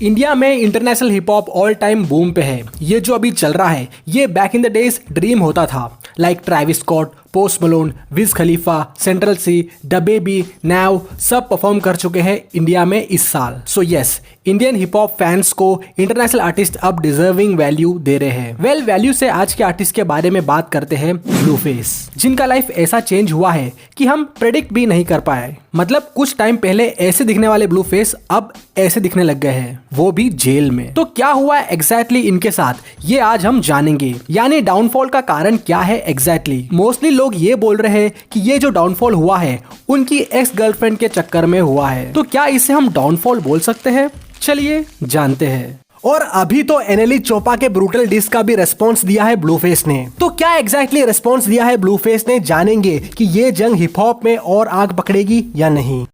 India में international hip hop all time boom पे है। ये जो अभी चल रहा है ये back in the days dream होता था। Like Travis Scott, Post Malone, Wiz Khalifa, Central Cee, DaBaby, Nav सब परफॉर्म कर चुके हैं इंडिया में इस साल। So yes, Indian hip hop fans को इंटरनेशनल आर्टिस्ट अब डिजर्विंग वैल्यू दे रहे हैं। वेल वैल्यू से आज के आर्टिस्ट के बारे में बात करते हैं ब्लूफेस, जिनका लाइफ ऐसा चेंज हुआ है कि हम प्रेडिक्ट भी नहीं कर पाए। मतलब कुछ टाइम पहले ऐसे दिखने वाले ब्लूफेस अब ऐसे दिखने लग गए हैं, वो भी जेल में। तो क्या हुआ एग्जैक्टली इनके साथ, ये आज हम जानेंगे। यानी डाउनफॉल का कारण क्या है एग्जैक्टली। मोस्टली लोग ये बोल रहे हैं कि ये जो डाउनफॉल हुआ है उनकी एक्स गर्लफ्रेंड के चक्कर में हुआ है। तो क्या इसे हम डाउनफॉल बोल सकते हैं? चलिए जानते हैं। और अभी तो एनेली चोपड़ा के ब्रूटल डिस का भी रेस्पॉन्स दिया है ब्लूफेस ने। तो क्या एग्जैक्टली रेस्पॉन्स दिया है ब्लूफेस ने, जानेंगे कि ये जंग हिप हॉप में और आग पकड़ेगी या नहीं।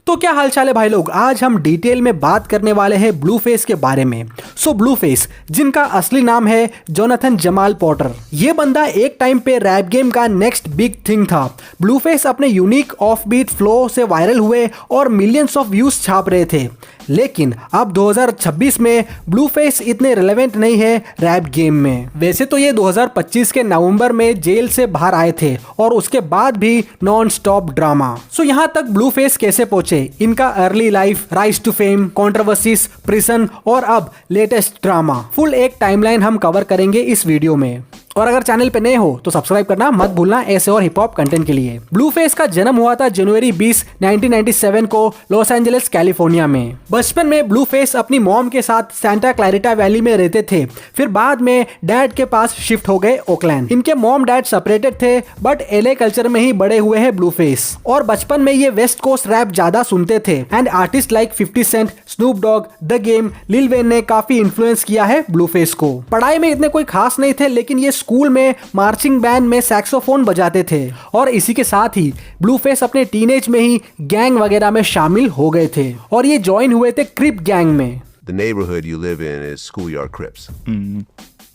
तो क्या हालचाल है भाई लोग, आज हम डिटेल में बात करने वाले हैं ब्लूफेस के बारे में। सो ब्लूफेस, जिनका असली नाम है जोनाथन जमाल पॉटर, ये बंदा एक टाइम पे रैप गेम का नेक्स्ट बिग थिंग था। ब्लूफेस अपने यूनिक ऑफ बीट फ्लो से वायरल हुए और मिलियंस ऑफ व्यूज छाप रहे थे। लेकिन अब 2026 में ब्लूफेस इतने रिलेवेंट नहीं है रैप गेम में। वैसे तो ये 2025 के नवंबर में जेल से बाहर आए थे और उसके बाद भी नॉन स्टॉप ड्रामा। सो यहाँ तक ब्लूफेस कैसे पहुंचे, इनका early life, rise to fame, controversies, prison और अब लेटेस्ट ड्रामा, फुल एक टाइमलाइन हम कवर करेंगे इस वीडियो में। और अगर चैनल पे नए हो तो सब्सक्राइब करना मत भूलना ऐसे और हिप हॉप कंटेंट के लिए। ब्लूफेस का जन्म हुआ था जनवरी 20, 1997 को लॉस एंजलिस कैलिफोर्निया में। बचपन में ब्लूफेस अपनी मॉम के साथ सेंटा क्लैरिटा वैली में रहते थे, फिर बाद में डैड के पास शिफ्ट हो गए ओकलैंड। इनके मॉम डैड सेपरेटेड थे बट एलए कल्चर में ही बड़े हुए हैं ब्लूफेस। और बचपन में ये वेस्ट कोस्ट रैप ज्यादा सुनते थे and artist like 50 Cent, Snoop Dogg, The Game, Lil Wayne ने काफी इन्फ्लुएंस किया है ब्लूफेस को। पढ़ाई में इतने कोई खास नहीं थे लेकिन ये स्कूल में मार्चिंग बैंड में सैक्सोफोन बजाते थे। और इसी के साथ ही ब्लूफेस अपने टीनेज में ही गैंग वगैरह में शामिल हो गए थे और ये ज्वाइन हुए थे क्रिप गैंग में। The neighborhood you live in is schoolyard Crips. When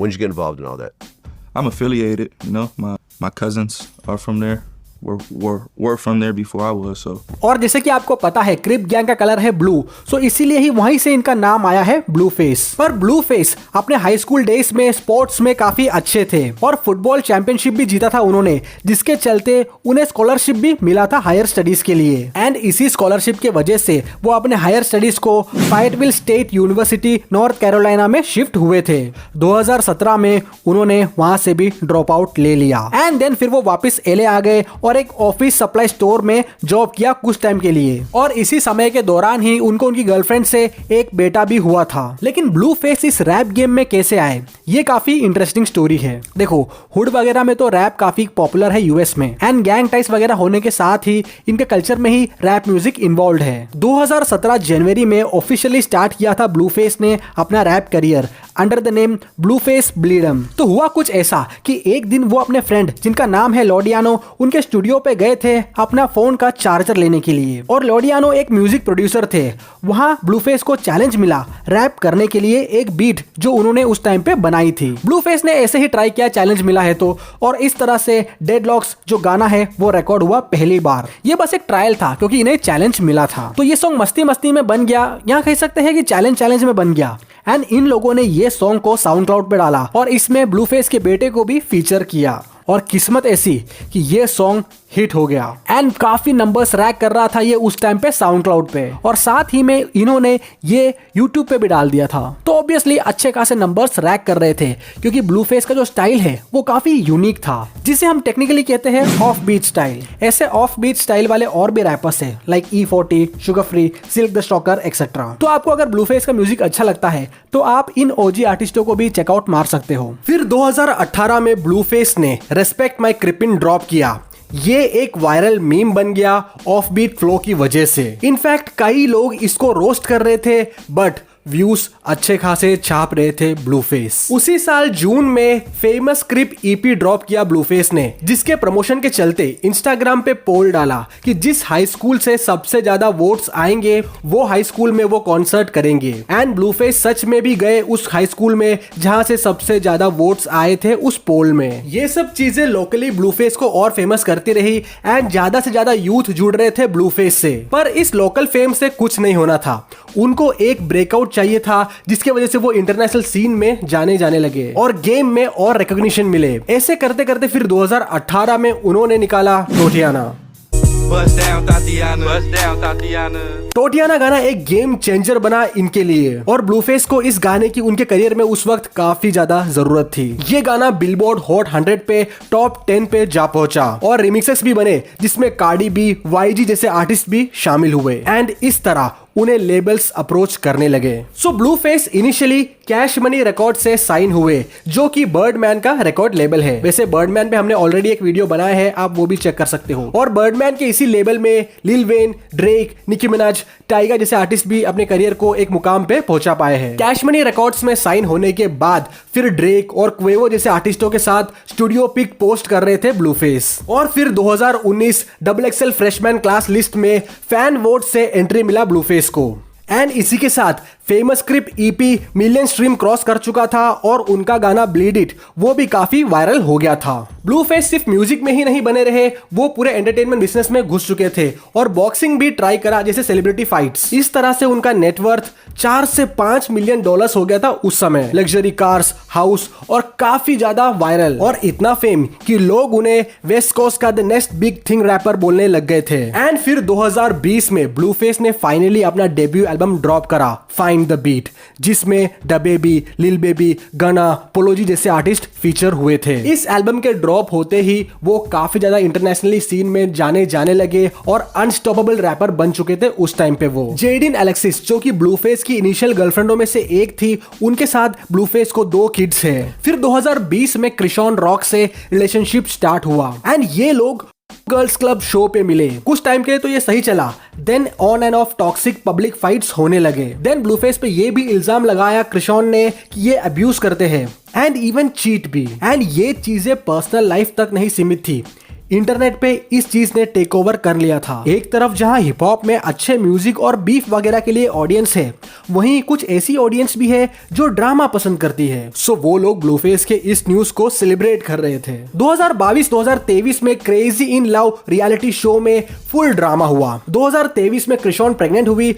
did you get involved in all that? I'm affiliated, you know, my cousins are from there. were from there before I was, so. और जैसे कि आपको पता है क्रिप gang का colour है blue, सो इसीलिए ही वहीं से इनका नाम आया है ब्लूफेस। पर ब्लूफेस अपने हाई स्कूल डेज में स्पोर्ट्स में काफी अच्छे थे और फुटबॉल चैंपियनशिप भी जीता था उन्होंने, जिसके चलते उन्हें स्कॉलरशिप भी मिला था हायर स्टडीज के लिए। एंड इसी स्कॉलरशिप के वजह से वो अपने हायर स्टडीज को फायटविल स्टेट यूनिवर्सिटी नॉर्थ कैरोलिना में शिफ्ट हुए थे। 2017 में उन्होंने वहां से भी ड्रॉप आउट ले लिया एंड देन फिर वो वापस एलए आ गए और एक ऑफिस सप्लाई स्टोर में जॉब किया कुछ टाइम के लिए। और इसी समय के दौरान ही उनको उनकी गर्लफ्रेंड से एक बेटा भी हुआ था। लेकिन ब्लूफेस इस रैप गेम में कैसे आए, ये काफी इंटरेस्टिंग स्टोरी है। देखो, हुड वगैरह में तो रैप काफी पॉपुलर है यूएस में एंड गैंग टाइज वगैरह होने के साथ ही इनके कल्चर में ही रैप म्यूजिक इन्वॉल्व है। 2017 जनवरी में ऑफिशियली स्टार्ट किया था ब्लूफेस ने अपना rap career under the name Blueface Bleedem. तो हुआ कुछ ऐसा कि एक दिन वो अपने फ्रेंड जिनका नाम है लॉडियानो, उनके स्टूडियो पे गए थे अपना फोन का चार्जर लेने के लिए। और लॉडियानो एक म्यूजिक प्रोड्यूसर थे। वहां ब्लूफेस को चैलेंज मिला रैप करने के लिए एक बीट जो उन्होंने उस टाइम पे बनाई थी। ब्लूफेस ने ऐसे ही ट्राई किया, चैलेंज मिला है तो, और इस तरह से डेडलॉक्स जो गाना है वो रिकॉर्ड हुआ पहली बार। ये बस एक ट्रायल था क्योंकि इन्हें चैलेंज मिला था। तो ये सॉन्ग मस्ती मस्ती में बन गया, यहाँ कह सकते हैं कि चैलेंज में बन गया। एंड इन लोगों ने ये सॉन्ग को साउंड क्लाउड पे डाला और इसमें ब्लूफेस के बेटे को भी फीचर किया। और किस्मत ऐसी कि ये सॉन्ग हिट हो गया एंड काफी नंबर्स रैक कर रहा था ये उस टाइम पे साउंड क्लाउड पे। और साथ ही में इन्होंने ये यूट्यूब पे भी डाल दिया था। तो ऑब्वियसली अच्छे खासे नंबर्स रैक कर रहे थे क्योंकि ब्लूफेस का जो स्टाइल है वो काफी यूनिक था, जिसे हम टेक्निकली कहते हैं ऑफ बीट स्टाइल। ऐसे ऑफ बीट स्टाइल वाले और भी रैपर्स है like E40, sugar free, silk the stalker etcetera. तो आपको अगर ब्लूफेस का म्यूजिक अच्छा लगता है तो आप इन ओजी आर्टिस्टों को भी चेकआउट मार सकते हो। फिर 2018 में ब्लूफेस ने रेस्पेक्ट माई क्रिपिन ड्रॉप किया। ये एक वायरल मीम बन गया ऑफ बीट फ्लो की वजह से। इनफैक्ट कई लोग इसको रोस्ट कर रहे थे बट व्यूज अच्छे खासे छाप रहे थे ब्लूफेस। उसी साल जून में फेमस क्रिप ईपी ड्रॉप किया ब्लूफेस ने, जिसके प्रमोशन के चलते इंस्टाग्राम पे पोल डाला कि जिस हाई स्कूल से सबसे ज्यादा वोट्स आएंगे वो हाई स्कूल में वो कॉन्सर्ट करेंगे। एंड ब्लूफेस सच में भी गए उस हाई स्कूल में जहां से सबसे ज्यादा वोट्स आए थे उस पोल में। ये सब चीजें लोकली ब्लूफेस को और फेमस करती रही एंड ज्यादा से ज्यादा यूथ जुड़ रहे थे ब्लूफेस से। पर इस लोकल फेम से कुछ नहीं होना था, उनको एक ब्रेकआउट चाहिए था जिसकी वजह से वो इंटरनेशनल सीन में जाने लगे और गेम में और रिकॉग्निशन मिले। ऐसे करते करते फिर 2018 में उन्होंने निकाला टोटियाना। टोटियाना गाना एक गेम चेंजर बना इनके लिए और ब्लूफेस को इस गाने की उनके करियर में उस वक्त काफी ज्यादा जरूरत थी। ये गाना बिलबोर्ड हॉट 100 पे टॉप 10 पे जा पहुंचा और रिमिक्सेस भी बने जिसमें कार्डी बी, YG जैसे आर्टिस्ट भी शामिल हुए एंड इस तरह उन्हें लेबल्स अप्रोच करने लगे। सो ब्लूफेस इनिशियली कैश मनी रिकॉर्ड से साइन हुए जो कि बर्डमैन का रिकॉर्ड लेबल है। वैसे बर्डमैन पे हमने ऑलरेडी एक वीडियो बनाया है, आप वो भी चेक कर सकते हो। और बर्डमैन के इसी लेबल में लिल वेन, ड्रेक, निकी मिनाज, टाइगा जैसे आर्टिस्ट भी अपने करियर को एक मुकाम पे पहुंचा पाए हैं। कैश मनी रिकॉर्ड्स में साइन होने के बाद फिर ड्रेक और क्वेवो जैसे आर्टिस्टों के साथ स्टूडियो पिक पोस्ट कर रहे थे ब्लूफेस। और फिर 2019 XXL फ्रेशमैन क्लास लिस्ट में फैन वोट से एंट्री मिला ब्लूफेस को। एंड इसी के साथ Famous Cryp EP million stream cross कर चुका था और उनका गाना ब्लीड इट वो भी काफी वायरल हो गया था। ब्लूफेस सिर्फ म्यूजिक में ही नहीं बने रहे, वो पूरे एंटरटेनमेंट बिजनेस में घुस चुके थे और बॉक्सिंग भी ट्राई करा जैसे सेलिब्रिटी फाइट्स। इस तरह से उनका नेटवर्थ 4 से 5 मिलियन डॉलर्स हो गया था उस समय। लग्जरी कार्स, हाउस और काफी ज्यादा वायरल और इतना फेम कि लोग उन्हें वेस्ट कोस्ट का the next big thing rapper बोलने लग गए थे। एंड फिर 2020 में ब्लूफेस ने फाइनली अपना डेब्यू एल्बम ड्रॉप करा फाइंड द बीट, जिसमें डबेबी, लिल बेबी, गना, पोलोजी जैसे आर्टिस्ट फीचर हुए थे। इस एल्बम के ड्रॉप होते ही वो काफी ज्यादा इंटरनेशनली सीन में जाने लगे और अनस्टॉपेबल रैपर बन चुके थे उस टाइम पे। वो जेडिन एलेक्सिस जो कि ब्लूफेस की इनिशियल गर्लफ्रेंडों में से एक थी, उनके साथ ब्लूफेस को 2 किड्स हैं। फिर 2020 में क्रिशॉन रॉक से रिलेशनशिप स्टार्ट हुआ एंड ये लोग गर्ल्स क्लब शो पे मिले। कुछ टाइम के लिए तो ये सही चला, then on and off toxic public fights होने लगे। देन ब्लूफेस पे ये भी इल्जाम लगाया क्रिशॉन ने कि ये अब्यूज करते हैं एंड इवन चीट भी। एंड ये चीजें पर्सनल लाइफ तक नहीं सीमित थी, इंटरनेट पे इस चीज ने टेक ओवर कर लिया था। एक तरफ जहां हिप हॉप में अच्छे म्यूजिक और बीफ वगैरह के लिए ऑडियंस है, वहीं कुछ ऐसी ऑडियंस भी है जो ड्रामा पसंद करती है। सो वो लोग ब्लूफेस के इस न्यूज को सेलिब्रेट कर रहे थे। 2022-2023 में crazy in love reality show में फुल ड्रामा हुआ। 2023 में क्रिशॉन प्रेग्नेंट हुई,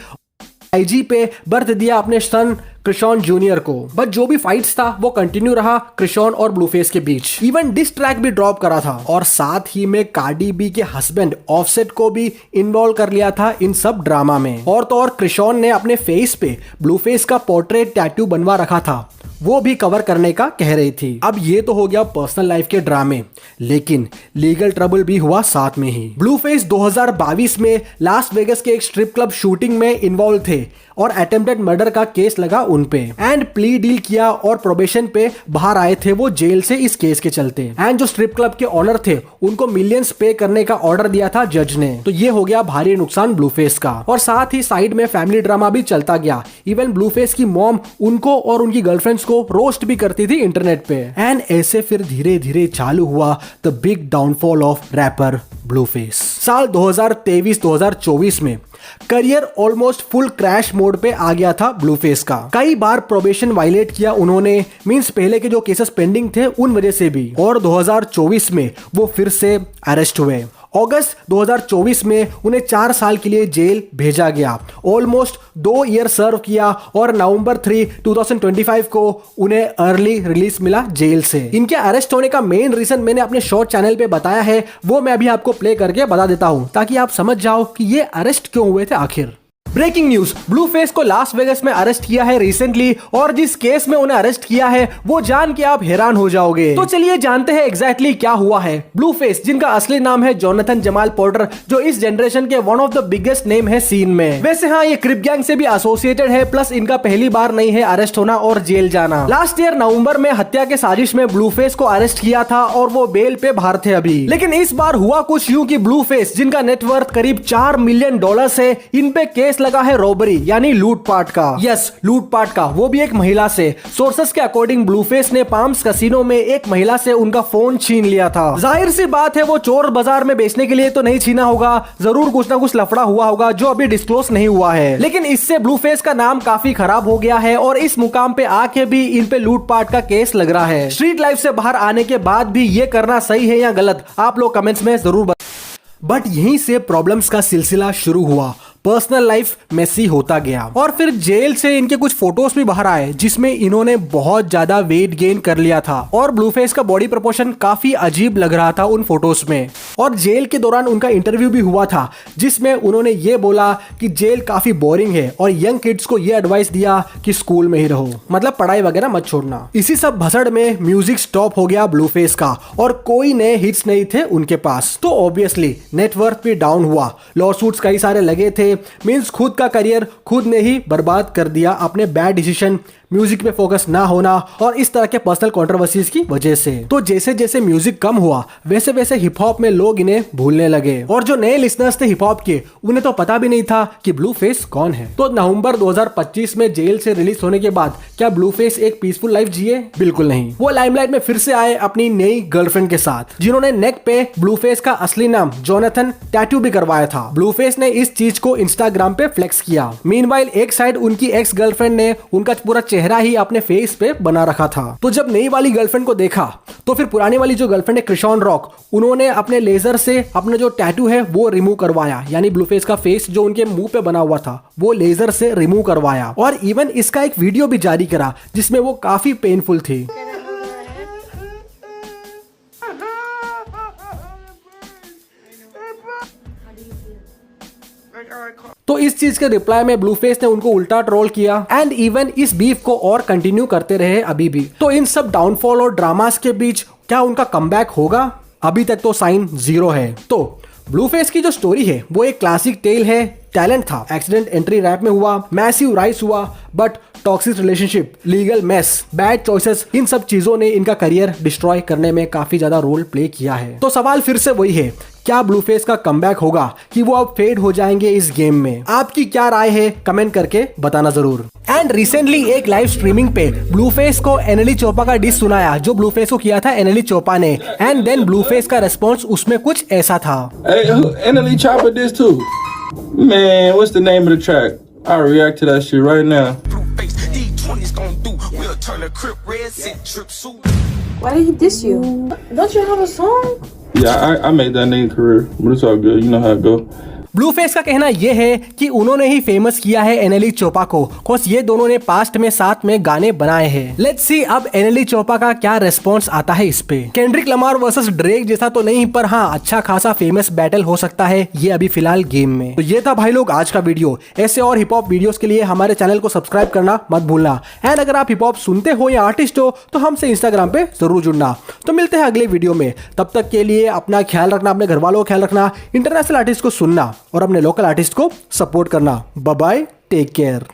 IG पे बर्थ दिया अपने सन क्रिशॉन जूनियर को। बट जो भी फाइट्स था वो कंटिन्यू रहा क्रिशॉन और ब्लूफेस के बीच। इवन डिस ट्रैक भी ड्रॉप करा था और साथ ही में कार्डी बी के हस्बैंड ऑफसेट को भी इन्वॉल्व कर लिया था इन सब ड्रामा में। और तो और क्रिशॉन ने अपने फेस पे ब्लूफेस का पोर्ट्रेट टैटू बनवा रखा था, वो भी कवर करने का कह रही थी। अब ये तो हो गया पर्सनल लाइफ के ड्रामे, लेकिन लीगल ट्रबल भी हुआ साथ में ही। ब्लूफेस 2022 में लास वेगस के एक स्ट्रिप क्लब शूटिंग में इन्वॉल्व थे और अटेम्प्टेड मर्डर का केस लगा उन पे एंड प्ली डील किया और प्रोबेशन पे बाहर आए थे वो जेल से इस केस के चलते। एंड जो स्ट्रिप क्लब के ऑनर थे उनको मिलियंस पे करने का ऑर्डर दिया था जज ने। तो ये हो गया भारी नुकसान ब्लूफेस का। और साथ ही साइड में फैमिली ड्रामा भी चलता गया। इवन ब्लूफेस की मॉम उनको और उनकी गर्लफ्रेंड्स को रोस्ट भी करती थी इंटरनेट पे। एंड ऐसे फिर धीरे धीरे चालू हुआ the big downfall of rapper Blueface. साल 2023-2024 में career almost full crash mode पे आ गया था ब्लूफेस का। कई बार प्रोबेशन वायलेट किया उन्होंने, मींस पहले के जो केसेस पेंडिंग थे उन वजह से भी। और 2024 में वो फिर से अरेस्ट हुए। अगस्त 2024 में उन्हें 4 साल के लिए जेल भेजा गया। ऑलमोस्ट 2 ईयर सर्व किया और नवंबर 3, 2025 को उन्हें अर्ली रिलीज मिला जेल से। इनके अरेस्ट होने का मेन रीजन मैंने अपने शॉर्ट चैनल पे बताया है, वो मैं अभी आपको प्ले करके बता देता हूं ताकि आप समझ जाओ कि ये अरेस्ट क्यों हुए थे आखिर। ब्रेकिंग न्यूज, ब्लूफेस को लास वेगस में अरेस्ट किया है रिसेंटली और जिस केस में उन्हें अरेस्ट किया है वो जान के आप हैरान हो जाओगे। तो चलिए जानते हैं एग्जैक्टली क्या हुआ है। ब्लूफेस, जिनका असली नाम है जोनाथन जमाल पोर्टर, जो इस जनरेशन के one of the biggest name है सीन में। वैसे हाँ, ये क्रिप गैंग से भी एसोसिएटेड है, प्लस इनका पहली बार नहीं है अरेस्ट होना और जेल जाना। लास्ट ईयर नवंबर में हत्या के साजिश में ब्लूफेस को अरेस्ट किया था और वो बेल पे बाहर थे अभी। लेकिन इस बार हुआ कुछ यूं कि ब्लूफेस, जिनका नेटवर्थ करीब $4 मिलियन है, इन पे केस लगा है रॉबरी यानी लूटपाट का। यस, लूटपाट का, वो भी एक महिला से। सोर्सेस के अकॉर्डिंग ब्लूफेस ने पाम्स कैसीनो में एक महिला से उनका फोन छीन लिया था। जाहिर सी बात है वो चोर बाजार में बेचने के लिए तो नहीं छीना होगा, जरूर कुछ ना कुछ लफड़ा हुआ होगा जो अभी डिस्क्लोज नहीं हुआ है। लेकिन इससे ब्लूफेस का नाम काफी खराब हो गया है और इस मुकाम पे आके भी इन पे लूटपाट का केस लग रहा है। स्ट्रीट लाइफ से बाहर आने के बाद भी ये करना सही है या गलत, आप लोग कमेंट्स में जरूर बट यहीं से प्रॉब्लम्स का सिलसिला शुरू हुआ। पर्सनल लाइफ मेसी होता गया और फिर जेल से इनके कुछ फोटोज भी बाहर आए जिसमें इन्होंने बहुत ज्यादा वेट गेन कर लिया था और ब्लूफेस का बॉडी प्रोपोर्शन काफी अजीब लग रहा था उन फोटोज में। और जेल के दौरान उनका इंटरव्यू भी हुआ था जिसमें उन्होंने ये बोला कि जेल काफी बोरिंग है और यंग किड्स को ये एडवाइस दिया कि स्कूल में ही रहो, मतलब पढ़ाई वगैरह मत छोड़ना। इसी सब भसड़ में म्यूजिक स्टॉप हो गया ब्लूफेस का और कोई नए हिट्स नहीं थे उनके पास, तो ऑब्वियसली नेटवर्थ भी डाउन हुआ। लॉसूट्स कई सारे लगे थे, मींस खुद का करियर खुद ने ही बर्बाद कर दिया अपने बैड डिसीजन, म्यूजिक पे फोकस ना होना और इस तरह के पर्सनल कंट्रोवर्सीज की वजह से। तो जैसे जैसे म्यूजिक कम हुआ वैसे वैसे हिप हॉप में लोग इन्हें भूलने लगे और जो नए लिसनर्स थे हिप हॉप के उन्हें तो पता भी नहीं था कि ब्लूफेस कौन है। तो नवंबर 2025 में जेल से रिलीज होने के बाद क्या ब्लूफेस एक पीसफुल लाइफ जिए? बिल्कुल नहीं। वो लाइमलाइट में फिर से आए अपनी नई गर्लफ्रेंड के साथ जिन्होंने नेक पे ब्लूफेस का असली नाम जोनाथन टैटू भी करवाया था। ब्लूफेस ने इस चीज को इंस्टाग्राम पे फ्लेक्स किया। मीनवाइल एक साइड उनकी एक्स गर्लफ्रेंड ने उनका पूरा चेहरा ही अपने फेस पे बना रखा था। तो जब नई वाली गर्लफ्रेंड को देखा तो फिर पुरानी वाली जो गर्लफ्रेंड है क्रिशॉन रॉक, उन्होंने अपने लेजर से अपना जो टैटू है वो रिमूव करवाया, यानी ब्लूफेस का फेस जो उनके मुंह पे बना हुआ था वो लेजर से रिमूव करवाया और इवन इसका एक वीडियो भी जारी करा जिसमें वो काफी पेनफुल थी। तो इस चीज के रिप्लाई में ब्लूफेस ने उनको उल्टा ट्रोल किया एंड इवन इस बीफ को और कंटिन्यू करते रहे अभी भी। तो इन सब डाउनफॉल और ड्रामास के बीच क्या उनका कमबैक होगा? अभी तक तो साइन जीरो है। तो ब्लूफेस की जो स्टोरी है वो एक क्लासिक टेल है। टैलेंट था, एक्सीडेंट एंट्री रैप में हुआ, मैसिव राइज हुआ, but toxic relationship, legal mess, bad choices, इन सब चीजों ने इनका करियर डिस्ट्रॉय करने में काफी ज्यादा रोल प्ले किया है। तो सवाल फिर से वही है, क्या ब्लूफेस का कमबैक होगा कि वो अब फेड हो जाएंगे इस गेम में? आपकी क्या राय है कमेंट करके बताना जरूर। एंड रिसेंटली एक लाइव स्ट्रीमिंग पे ब्लूफेस को एनएली चोपा का डिस सुनाया जो ब्लूफेस को किया था एनएली चोपा ने एंड देन ब्लूफेस का रेस्पॉन्स उसमें कुछ ऐसा था। Hey, NLE Chopper this too. Man, what's the name of the track? I'll react to that shit right now. Why did he diss you? Don't you have a song? Yeah, I made that nigga career, but it's all good. You know how it go. ब्लूफेस का कहना यह है कि उन्होंने ही famous किया है एनएली चोपा को, कोस ये दोनों ने पास्ट में साथ में गाने बनाए हैं। लेट्स सी अब एनएली चोपा का क्या रेस्पॉन्स आता है इस पे। केंड्रिक लमार वर्सेस ड्रेक जैसा तो नहीं, पर हाँ अच्छा खासा फेमस बैटल हो सकता है ये अभी फिलहाल गेम में। तो ये था भाई लोग आज का वीडियो। ऐसे और हिप हॉप वीडियोस के लिए हमारे चैनल को सब्सक्राइब करना मत भूलना एंड अगर आप हिप हॉप सुनते हो या आर्टिस्ट हो तो हमसे इंस्टाग्राम पे जरूर जुड़ना। तो मिलते हैं अगले वीडियो में, तब तक के लिए अपना ख्याल रखना, अपने घर वालों का ख्याल रखना, इंटरनेशनल आर्टिस्ट को सुनना और अपने लोकल आर्टिस्ट को सपोर्ट करना। Bye bye, take care.